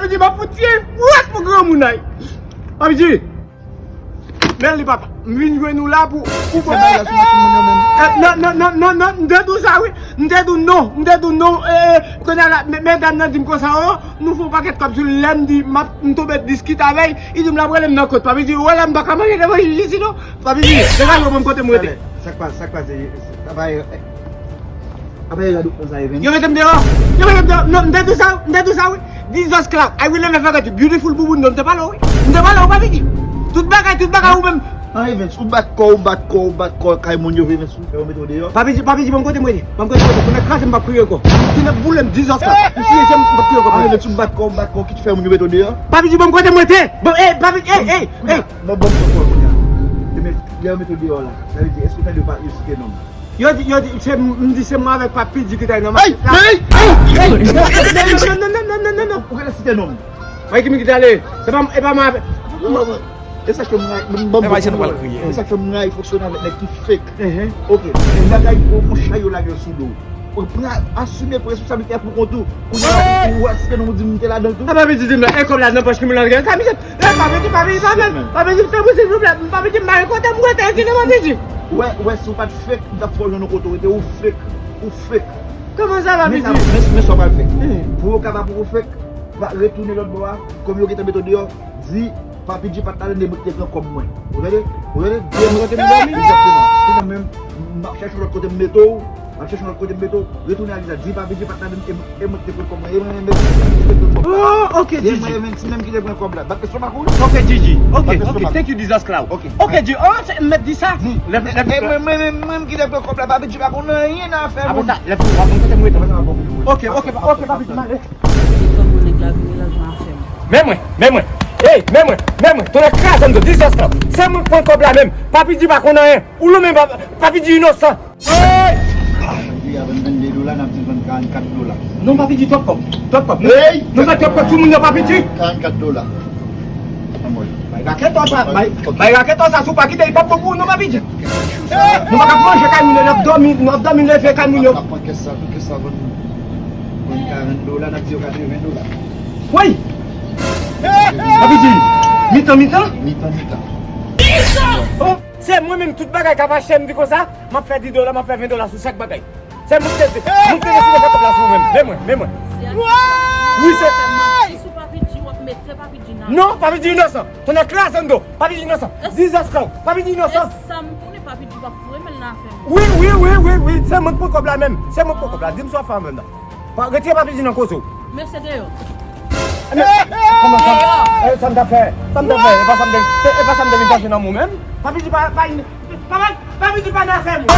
papi di ma foutu fouet pour grand mounay. Papi di. Merde papa, m'vin nous là pour non, m'dou ça oui, m'dou non connait mesdames nan dim comme ça nous font paquet comme sur lundi m'a tomber discuter avec il dit me la prendre dans côté papi dit voilà m'pa camara devant ici non papi dit regarde mon côté moi ça passe travail après la douce ça even yo metem dehors non m'dou ça oui 10 esclaves I will never forget beautiful boubou non te pas là papi dit tout bagay ou même ah even sou bat ko kay mon yo even sou faire mettre dehors papi dit bon côté moi dit tu me crases m'pa prier ko tu ne boule 10 esclaves ici j'aime m'pa prier ko ah even sou bat ko qui te fait mon yo mettre dehors papi dit bon côté moi té bon papi bon mettre dehors là ça veut dire est-ce que tu as pas ici non yo dit c'est moi avec papi dit que t'as non non pourquoi la cité non ouais qui me dit aller c'est pas moi et ça que moi et ça que moi il fonctionne avec les qui fake OK et là il faut chayo là sous l'eau pour assumer responsabilité pour contour pour c'est nous dit là dedans ah papi dit là comme là non parce que me la ça papi dit s'il vous plaît papi dit mal côté moi t'es dit papi dit ouais c'est pas fake d'affaire nos autorités ou fake comment ça papi dit mais ça pas fake pour capable pour fake va retourner l'autre bois comme yo qui te mettre dehors dit papi dit pas talent de mettre comme moi vous voyez exactement même cherche l'autre côté métaux retourner à l'isa dit papi dit pas talent de mettre comme moi oh OK Gigi même qui est comme là parce que ça pas cool OK Gigi OK thank you Jesus Cloud OK Gigi oh me dit ça même qui est comme là papi dit pas qu'on rien à faire après ça lève toi mon côté moi OK papi dit mal mais moi ton écrasement de 10 esclaves c'est mon point comme là même papi dit pas qu'on a rien ou le même papi dit innocent il y a $22 n'a petit $44 non papi dit top cop non pas top cop tout le monde papi dit $44 raquette ça sous pas quitter pas beaucoup non papi dit nous pas manger quand nous abdomen le fait quand nous que ça $40 n'a dit $80 oui papi dit mi-temps oh c'est moi-même toute bagaille qui va acheter me dit comme ça m'a fait $10 m'a fait $20 sur chaque bagaille c'est mon tête mon tête sur la place vous-même mais moi oui c'est non papi dit innocent ton classe en dos papi dit innocent 10 esclaves papi dit innocent oui c'est mon point comme là même c'est mon point comme là dis-moi femme maintenant retire papi dit dans cause merci d'ailleurs comment ça ça me fait et pas ça me dérange dans moi-même papi dit pas papi dit pas dans faire moi